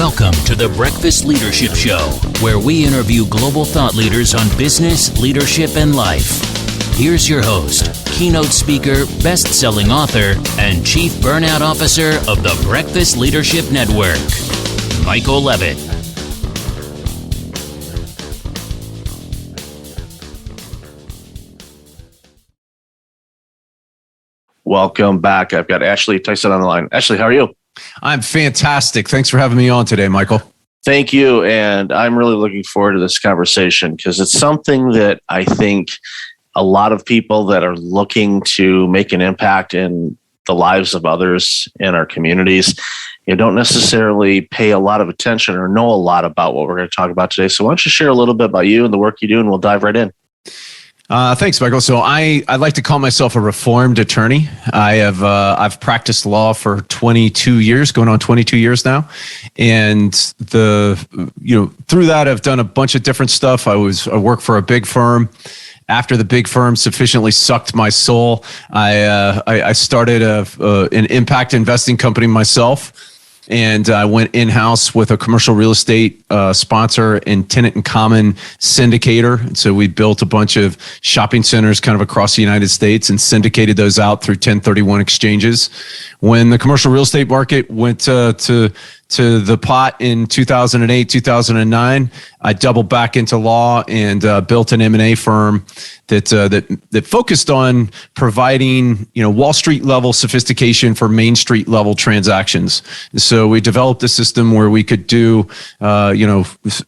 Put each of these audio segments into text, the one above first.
Welcome to the Breakfast Leadership Show, where we interview global thought leaders on business, leadership, and life. Here's your host, keynote speaker, best-selling author, and chief burnout officer of the Breakfast Leadership Network, Michael Levitt. Welcome back. I've got Ashley Tison on the line. Ashley, how are you? I'm fantastic. Thanks for having me on today, Michael. Thank you. And I'm really looking forward to this conversation because it's something that I think a lot of people that are looking to make an impact in the lives of others in our communities, don't necessarily pay a lot of attention or know a lot about what we're going to talk about today. So why don't you share a little bit about you and the work you do, and we'll dive right in. Thanks, Michael. So I like to call myself a reformed attorney. I've practiced law for 22 years, going on 22 years now. And through that, I've done a bunch of different stuff. I work for a big firm. After the big firm sufficiently sucked my soul, I started an impact investing company myself. And I went in-house with a commercial real estate sponsor and tenant in common syndicator. And so we built a bunch of shopping centers kind of across the United States and syndicated those out through 1031 exchanges. When the commercial real estate market went to the pot in 2008, 2009, I doubled back into law and built an M&A firm that focused on providing, Wall Street level sophistication for Main Street level transactions. So we developed a system where we could do,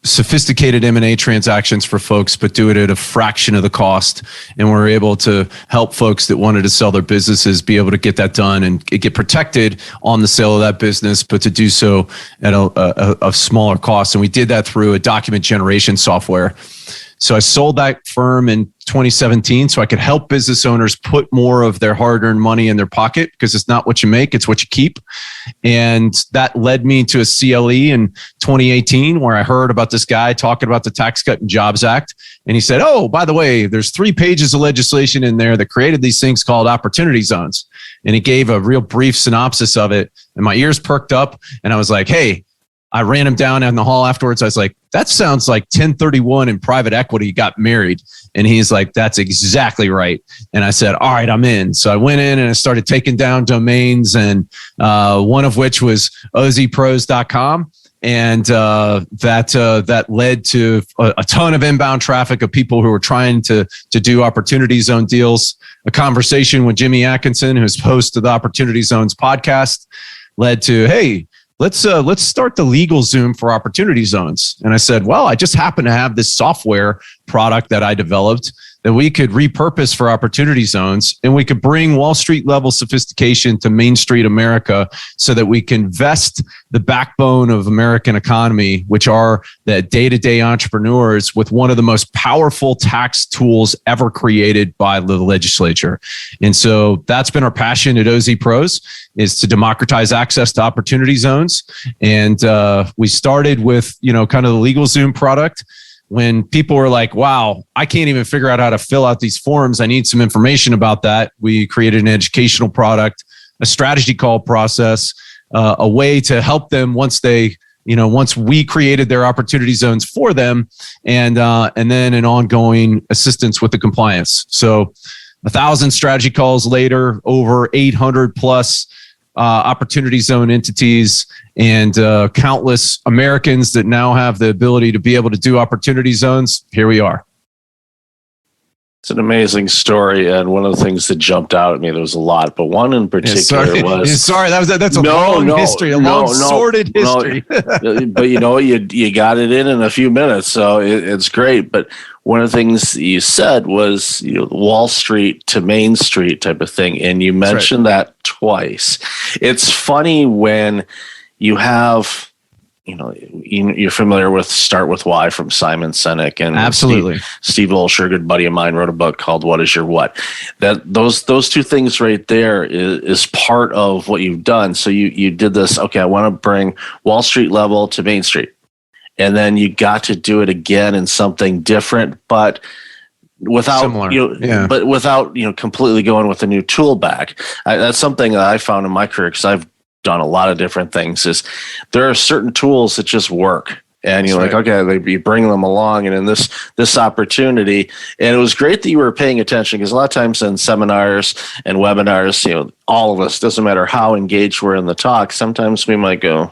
sophisticated M&A transactions for folks, but do it at a fraction of the cost. And we're able to help folks that wanted to sell their businesses be able to get that done and get protected on the sale of that business, but to do so at a smaller cost. And we did that through a document generation software. So I sold that firm in 2017 so I could help business owners put more of their hard-earned money in their pocket, because it's not what you make, it's what you keep. And that led me to a CLE in 2018 where I heard about this guy talking about the Tax Cut and Jobs Act. And he said, oh, by the way, there's 3 pages of legislation in there that created these things called Opportunity Zones. And he gave a real brief synopsis of it. And my ears perked up and I was like, hey, I ran him down in the hall afterwards. I was like, that sounds like 1031 and private equity got married. And he's like, that's exactly right. And I said, all right, I'm in. So I went in and I started taking down domains, and one of which was ozpros.com. And that led to a ton of inbound traffic of people who were trying to do Opportunity Zone deals. A conversation with Jimmy Atkinson, who's host of the Opportunity Zones podcast, led to, hey, let's start the legal Zoom for Opportunity Zones. And I said, well, I just happen to have this software product that I developed that we could repurpose for Opportunity Zones, and we could bring Wall Street level sophistication to Main Street America so that we can vest the backbone of American economy, which are the day-to-day entrepreneurs, with one of the most powerful tax tools ever created by the legislature. And so that's been our passion at OZ Pros, is to democratize access to Opportunity Zones. And we started with, kind of the legal Zoom product. When people were like, wow, I can't even figure out how to fill out these forms, I need some information about that, we created an educational product, a strategy call process, a way to help them once we created their Opportunity Zones for them, and then an ongoing assistance with the compliance. So 1,000 strategy calls later, over 800 plus Opportunity Zone entities, and countless Americans that now have the ability to be able to do Opportunity Zones. Here we are. It's an amazing story, and one of the things that jumped out at me, there was a lot, but one in particular was... Sorry, that's a long history, sordid history. But you got it in a few minutes, so it's great. But one of the things you said was Wall Street to Main Street type of thing, and you mentioned that twice. It's funny when you have... you're familiar with Start With Why from Simon Sinek, and absolutely Steve Olsher, a good buddy of mine, wrote a book called What Is Your What? That those 2 things right there is part of what you've done. So you did this. Okay, I want to bring Wall Street level to Main Street, and then you got to do it again in something different, but without similar. But without completely going with a new tool bag. That's something that I found in my career, because I've done a lot of different things, is there are certain tools that just work. And you're like, okay, you bring them along, and in this opportunity, and it was great that you were paying attention, because a lot of times in seminars and webinars, all of us, doesn't matter how engaged we're in the talk, sometimes we might go.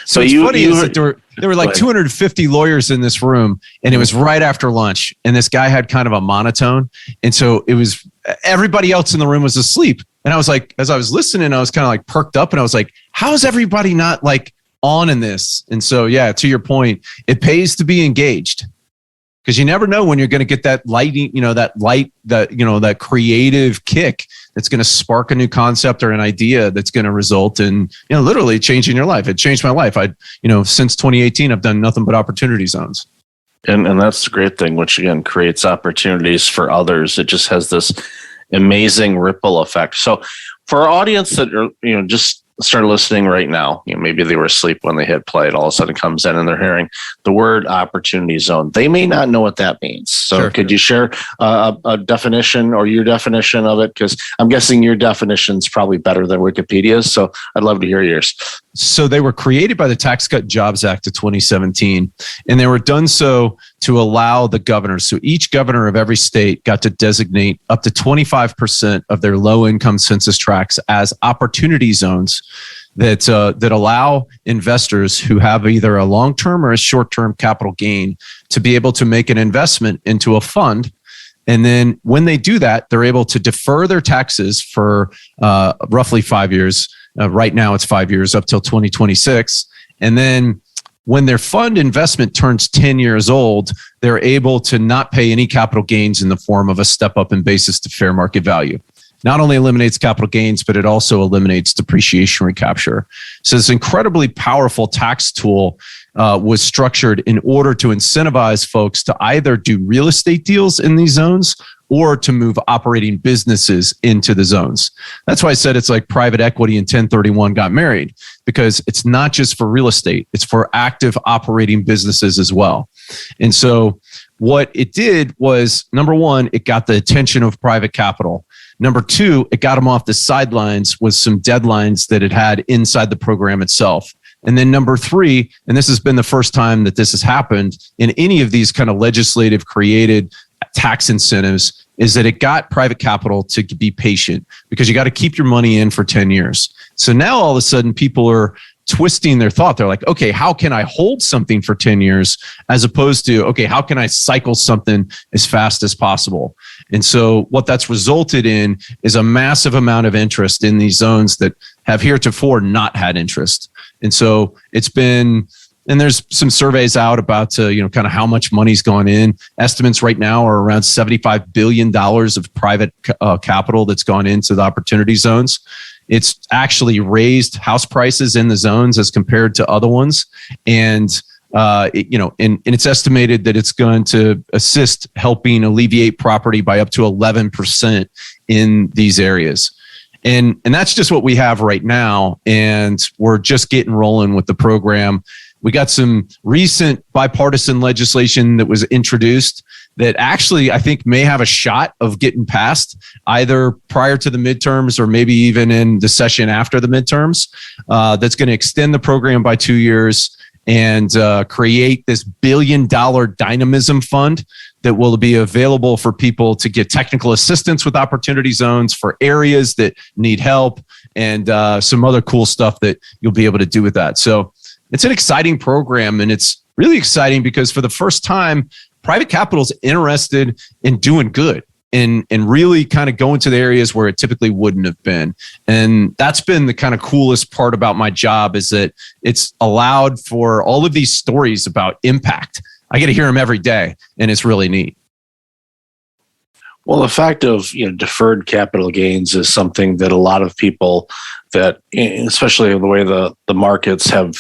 So it's funny is that there were like 250 lawyers in this room, and it was right after lunch, and this guy had kind of a monotone, and so it was everybody else in the room was asleep, and I was like, as I was listening, I was kind of like perked up, and I was like, how is everybody not like on in this? And so, yeah, to your point, it pays to be engaged, because you never know when you're going to get that lighting, that creative kick that's going to spark a new concept or an idea that's going to result in, literally changing your life. It changed my life. Since 2018, I've done nothing but opportunity zones. And that's the great thing, which again creates opportunities for others. It just has this amazing ripple effect. So for our audience that are, just started listening right now, maybe they were asleep when they hit play, and all of a sudden comes in and they're hearing the word opportunity zone. They may not know what that means. So could you share a definition or your definition of it? Because I'm guessing your definition is probably better than Wikipedia's. So I'd love to hear yours. So they were created by the Tax Cut Jobs Act of 2017, and they were done so to allow the governors. So each governor of every state got to designate up to 25% of their low-income census tracts as opportunity zones that allow investors who have either a long-term or a short-term capital gain to be able to make an investment into a fund. And then when they do that, they're able to defer their taxes for roughly 5 years. Right now, it's 5 years up till 2026. And then when their fund investment turns 10 years old, they're able to not pay any capital gains in the form of a step up in basis to fair market value. Not only eliminates capital gains, but it also eliminates depreciation recapture. So this incredibly powerful tax tool was structured in order to incentivize folks to either do real estate deals in these zones or to move operating businesses into the zones. That's why I said it's like private equity and 1031 got married, because it's not just for real estate, it's for active operating businesses as well. And so what it did was, number one, it got the attention of private capital. Number two, it got them off the sidelines with some deadlines that it had inside the program itself. And then number three, and this has been the first time that this has happened in any of these kind of legislative created tax incentives, is that it got private capital to be patient, because you got to keep your money in for 10 years. So now all of a sudden people are twisting their thought. They're like, okay, how can I hold something for 10 years as opposed to, okay, how can I cycle something as fast as possible? And so what that's resulted in is a massive amount of interest in these zones that have heretofore not had interest. And so it's been, and there's some surveys out about, kind of how much money's gone in. Estimates right now are around $75 billion of private capital that's gone into the opportunity zones. It's actually raised house prices in the zones as compared to other ones. And it's estimated that it's going to assist helping alleviate property by up to 11% in these areas. And that's just what we have right now. And we're just getting rolling with the program. We got some recent bipartisan legislation that was introduced that actually I think may have a shot of getting passed either prior to the midterms or maybe even in the session after the midterms. That's going to extend the program by 2 years and create this $1 billion dynamism fund that will be available for people to get technical assistance with opportunity zones for areas that need help, and some other cool stuff that you'll be able to do with that. So it's an exciting program, and it's really exciting because for the first time, private capital is interested in doing good and really kind of going to the areas where it typically wouldn't have been. And that's been the kind of coolest part about my job, is that it's allowed for all of these stories about impact. I get to hear them every day, and it's really neat. Well, the fact of deferred capital gains is something that a lot of people, that especially the way the markets have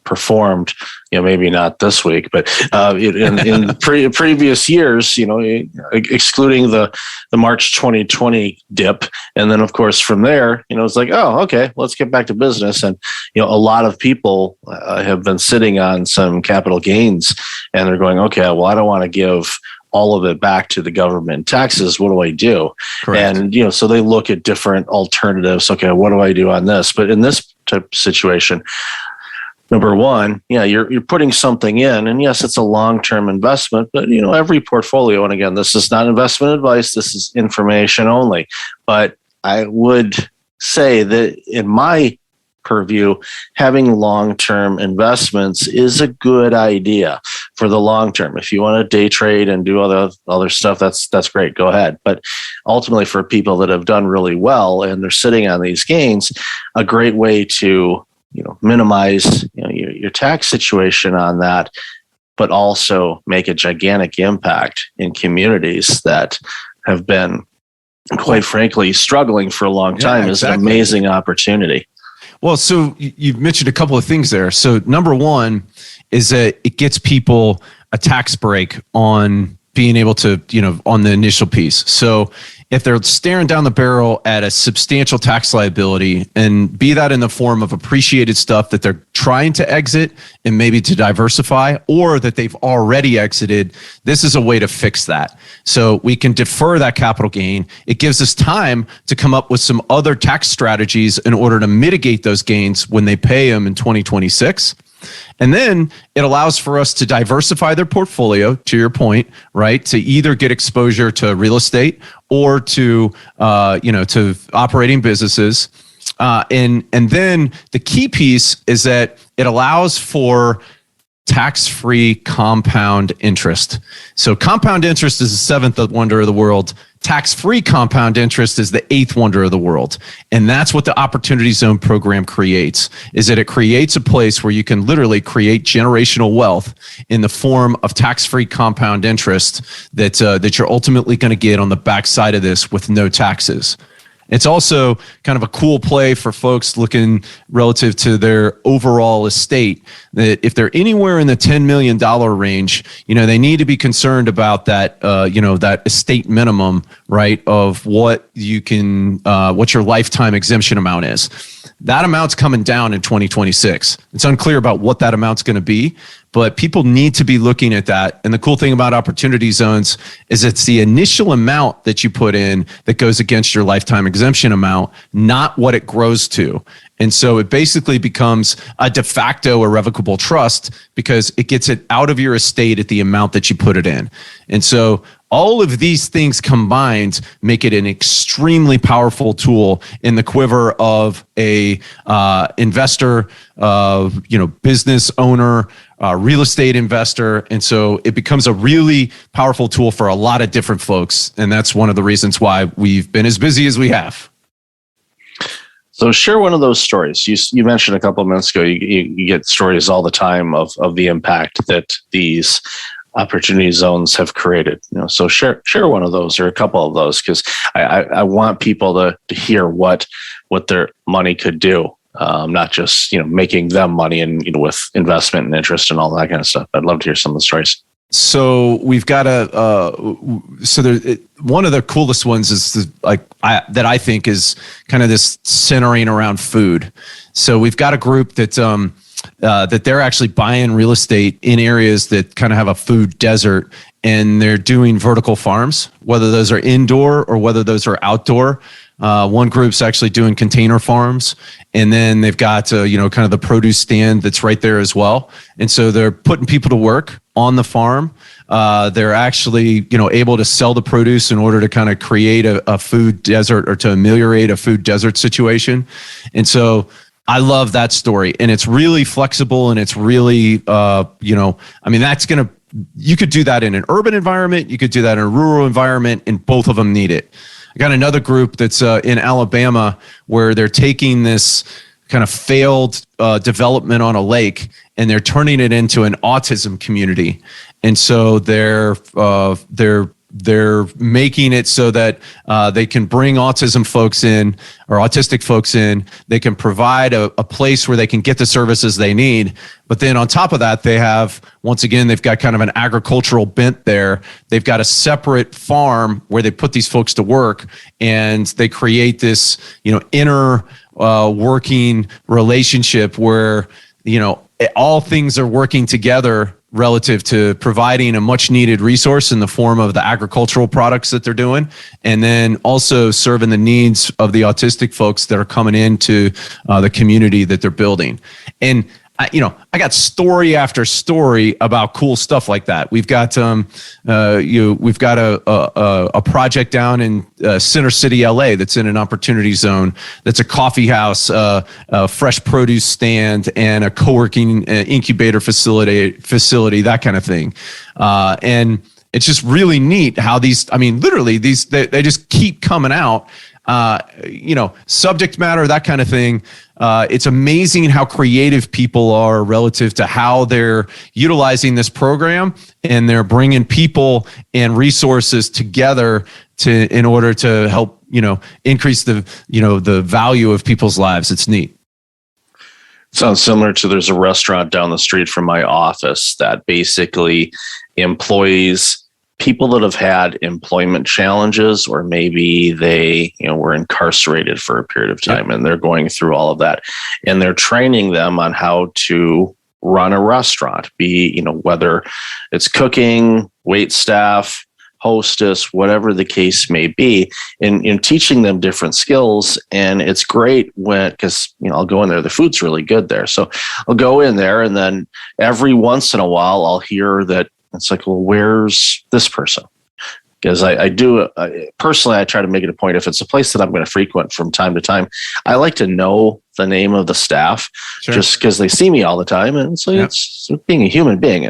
performed, maybe not this week, but in previous years, excluding the March 2020 dip, and then of course from there, it's like, oh, okay, let's get back to business. And a lot of people have been sitting on some capital gains, and they're going, okay, well, I don't want to give all of it back to the government taxes. What do I do? Correct. And, so they look at different alternatives. Okay, what do I do on this? But in this type of situation, number one, you're putting something in, and yes, it's a long-term investment, but every portfolio, and again, this is not investment advice, this is information only. But I would say that in my purview, having long-term investments is a good idea for the long term. If you want to day trade and do other stuff, that's great. Go ahead. But ultimately, for people that have done really well and they're sitting on these gains, a great way to minimize your tax situation on that, but also make a gigantic impact in communities that have been, quite frankly, struggling for a long time is an amazing opportunity. Well, so you've mentioned a couple of things there. So number one is that it gets people a tax break on being able to, on the initial piece. So if they're staring down the barrel at a substantial tax liability, and be that in the form of appreciated stuff that they're trying to exit and maybe to diversify, or that they've already exited, this is a way to fix that. So we can defer that capital gain. It gives us time to come up with some other tax strategies in order to mitigate those gains when they pay them in 2026. And then it allows for us to diversify their portfolio, to your point, right? To either get exposure to real estate or to, to operating businesses. And then the key piece is that it allows for tax-free compound interest. So compound interest is the seventh wonder of the world. Tax-free compound interest is the eighth wonder of the world. And that's what the Opportunity Zone program creates, is that it creates a place where you can literally create generational wealth in the form of tax-free compound interest that you're ultimately going to get on the backside of this with no taxes. It's also kind of a cool play for folks looking relative to their overall estate, that if they're anywhere in the $10 million range, they need to be concerned about that, that estate minimum, right, of what you can, what your lifetime exemption amount is. That amount's coming down in 2026. It's unclear about what that amount's going to be, but people need to be looking at that. And the cool thing about Opportunity Zones is it's the initial amount that you put in that goes against your lifetime exemption amount, not what it grows to. And so it basically becomes a de facto irrevocable trust because it gets it out of your estate at the amount that you put it in. And so all of these things combined make it an extremely powerful tool in the quiver of a investor, business owner, real estate investor. And so it becomes a really powerful tool for a lot of different folks. And that's one of the reasons why we've been as busy as we have. So share one of those stories. You mentioned a couple of minutes ago, you get stories all the time of the impact that these opportunity zones have created. So share one of those or a couple of those, because I want people to hear what their money could do, not just making them money and with investment and interest and all that kind of stuff. I'd love to hear some of the stories. So we've got one of the coolest ones is that I think is kind of this centering around food. So we've got a group that they're actually buying real estate in areas that kind of have a food desert, and they're doing vertical farms, whether those are indoor or whether those are outdoor. One group's actually doing container farms, and then they've got kind of the produce stand that's right there as well. And so they're putting people to work on the farm. They're actually able to sell the produce in order to kind of create a food desert or to ameliorate a food desert situation. And so I love that story, and it's really flexible, and it's really you could do that in an urban environment, you could do that in a rural environment, and both of them need it. I got another group that's in Alabama where they're taking this kind of failed development on a lake, and they're turning it into an autism community. And so they're making it so that they can bring autistic folks in. They can provide a place where they can get the services they need. But then on top of that, they've got kind of an agricultural bent there. They've got a separate farm where they put these folks to work, and they create this, inner working relationship where, all things are working together relative to providing a much needed resource in the form of the agricultural products that they're doing, and then also serving the needs of the autistic folks that are coming into the community that they're building. And I got story after story about cool stuff like that. We've got we've got a project down in Center City, LA, that's in an opportunity zone. That's a coffee house, a fresh produce stand, and a co-working incubator facility, that kind of thing. And it's just really neat how literally they just keep coming out. Subject matter, that kind of thing. It's amazing how creative people are relative to how they're utilizing this program, and they're bringing people and resources together in order to help, increase the value of people's lives. It's neat. Sounds similar to, there's a restaurant down the street from my office that basically employs people that have had employment challenges, or maybe they, were incarcerated for a period of time, and they're going through all of that, and they're training them on how to run a restaurant, whether it's cooking, wait staff, hostess, whatever the case may be, in teaching them different skills. And it's great because I'll go in there, the food's really good there. So I'll go in there, and then every once in a while I'll hear that it's like, well, where's this person? Because I personally try to make it a point, if it's a place that I'm going to frequent from time to time, I like to know the name of the staff, just because they see me all the time. And it's like, it's being a human being.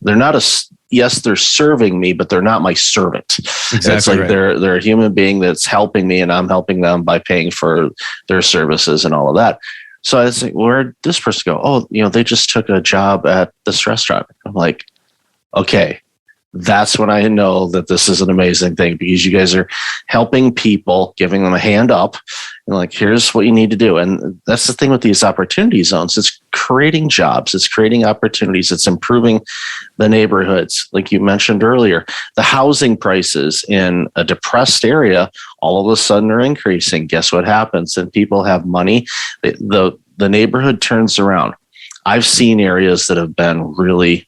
They're not yes, they're serving me, but they're not my servant. Exactly. It's like they're a human being that's helping me, and I'm helping them by paying for their services and all of that. So I was like, where'd this person go? Oh, they just took a job at this restaurant. I'm like, okay, that's when I know that this is an amazing thing, because you guys are helping people, giving them a hand up, and like, here's what you need to do. And that's the thing with these opportunity zones. It's creating jobs. It's creating opportunities. It's improving the neighborhoods. Like you mentioned earlier, the housing prices in a depressed area all of a sudden are increasing. Guess what happens? And people have money. The neighborhood turns around. I've seen areas that have been really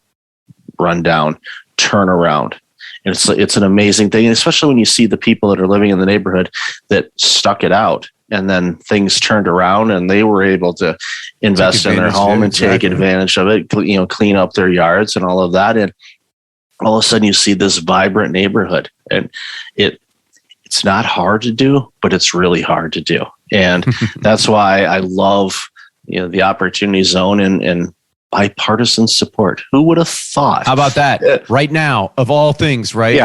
run down turn around. And it's an amazing thing, and especially when you see the people that are living in the neighborhood that stuck it out, and then things turned around and they were able to invest in their home and take advantage of it, clean up their yards and all of that. And all of a sudden you see this vibrant neighborhood, and it's not hard to do, but it's really hard to do. And that's why I love, the Opportunity Zone and bipartisan support. Who would have thought? How about that? Right now, of all things, right?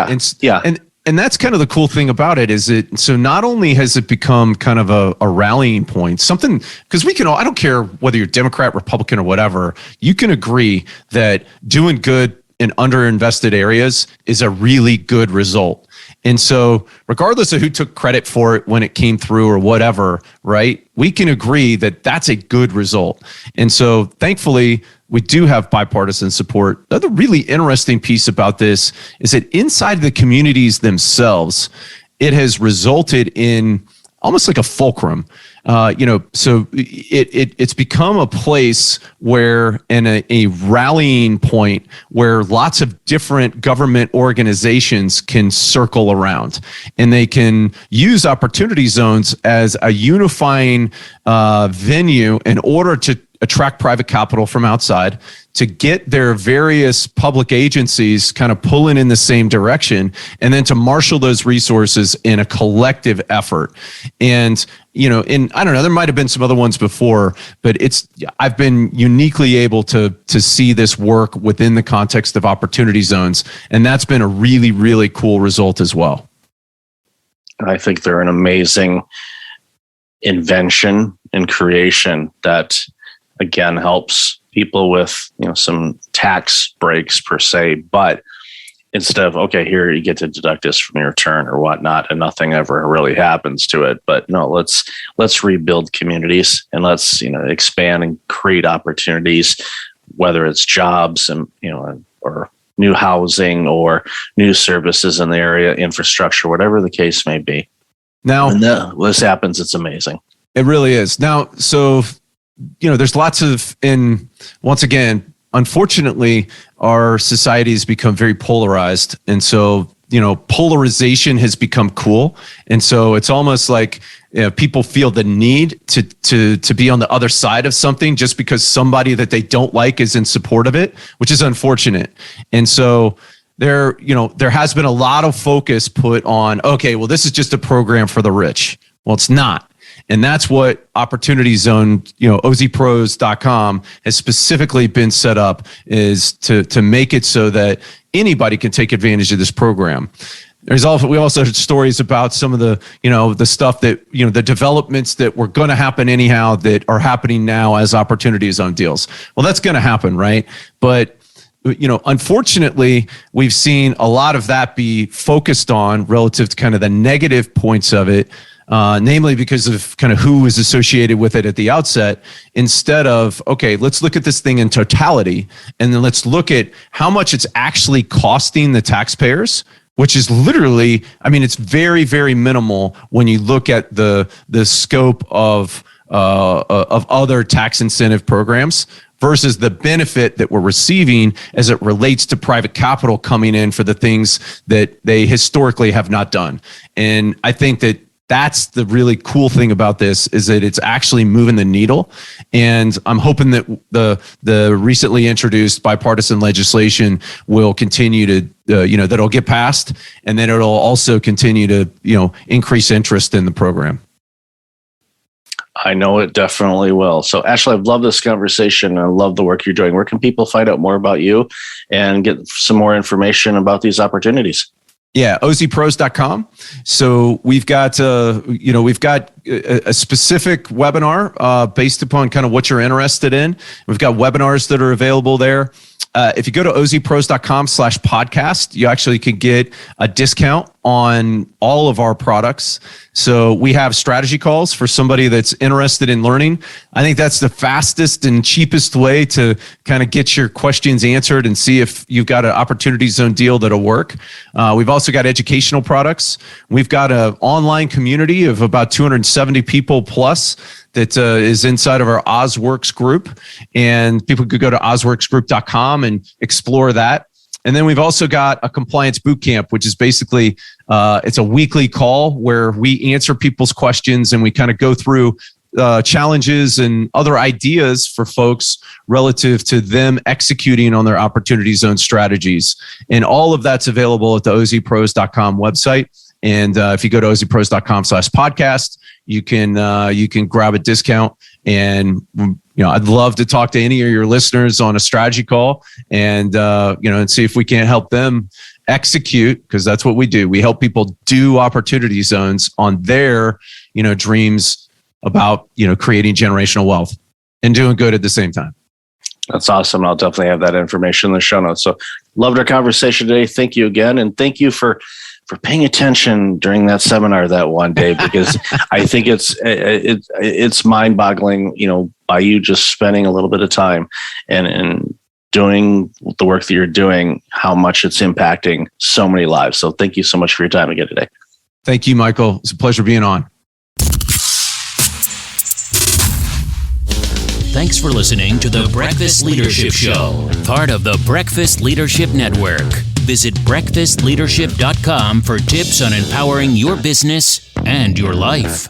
Yeah. And that's kind of the cool thing about it, is so not only has it become kind of a rallying point, something, because I don't care whether you're Democrat, Republican, or whatever, you can agree that doing good in underinvested areas is a really good result. And so regardless of who took credit for it when it came through or whatever, right, we can agree that that's a good result. And so thankfully, we do have bipartisan support. The other really interesting piece about this is that inside the communities themselves, it has resulted in almost like a fulcrum. So it's become a place where, and a rallying point where lots of different government organizations can circle around, and they can use opportunity zones as a unifying venue in order to attract private capital from outside, to get their various public agencies kind of pulling in the same direction, and then to marshal those resources in a collective effort. And, I don't know, there might have been some other ones before, but I've been uniquely able to see this work within the context of opportunity zones. And that's been a really, really cool result as well. I think they're an amazing invention and creation that, again, helps people with some tax breaks per se, but instead of, okay, here you get to deduct this from your return or whatnot, and nothing ever really happens to it. But no, let's rebuild communities, and let's expand and create opportunities, whether it's jobs and or new housing or new services in the area, infrastructure, whatever the case may be. Now, when this happens, it's amazing. It really is. Now, so there's lots of, and once again, unfortunately, our society has become very polarized. And so, polarization has become cool. And so it's almost like people feel the need to be on the other side of something just because somebody that they don't like is in support of it, which is unfortunate. And so there has been a lot of focus put on, okay, well, this is just a program for the rich. Well, it's not. And that's what Opportunity Zone, ozpros.com has specifically been set up, is to make it so that anybody can take advantage of this program. We also heard stories about some of the, the stuff that, the developments that were going to happen anyhow that are happening now as Opportunity Zone deals. Well, that's going to happen, right? But unfortunately, we've seen a lot of that be focused on relative to kind of the negative points of it, namely because of kind of who is associated with it at the outset, instead of, okay, let's look at this thing in totality, and then let's look at how much it's actually costing the taxpayers, which is literally, it's very, very minimal when you look at the scope of other tax incentive programs versus the benefit that we're receiving as it relates to private capital coming in for the things that they historically have not done. And I think that's the really cool thing about this, is that it's actually moving the needle. And I'm hoping that the recently introduced bipartisan legislation will continue to, that'll get passed, and then it'll also continue to, increase interest in the program. I know it definitely will. So, Ashley, I've loved this conversation. I love the work you're doing. Where can people find out more about you and get some more information about these opportunities? Yeah, ozpros.com. So we've got a specific webinar based upon kind of what you're interested in. We've got webinars that are available there. If you go to ozpros.com/podcast, you actually could get a discount on all of our products. So we have strategy calls for somebody that's interested in learning. I think that's the fastest and cheapest way to kind of get your questions answered and see if you've got an Opportunity Zone deal that'll work. We've also got educational products. We've got an online community of about 270 people plus that is inside of our OzWorks group, and people could go to ozworksgroup.com and explore that. And then we've also got a compliance bootcamp, which is basically, it's a weekly call where we answer people's questions and we kind of go through challenges and other ideas for folks relative to them executing on their Opportunity Zone strategies. And all of that's available at the ozpros.com website. And if you go to ozpros.com/podcast, you can grab a discount. And I'd love to talk to any of your listeners on a strategy call, and and see if we can't help them execute, because that's what we do. We help people do Opportunity Zones on their dreams about creating generational wealth and doing good at the same time. That's awesome. I'll definitely have that information in the show notes. So, loved our conversation today. Thank you again, and thank you for paying attention during that seminar that one day, because I think it's mind-boggling, by you just spending a little bit of time and doing the work that you're doing, how much it's impacting so many lives. So thank you so much for your time again today. Thank you, Michael. It's a pleasure being on. Thanks for listening to the Breakfast Leadership Show, part of the Breakfast Leadership Network. Visit breakfastleadership.com for tips on empowering your business and your life.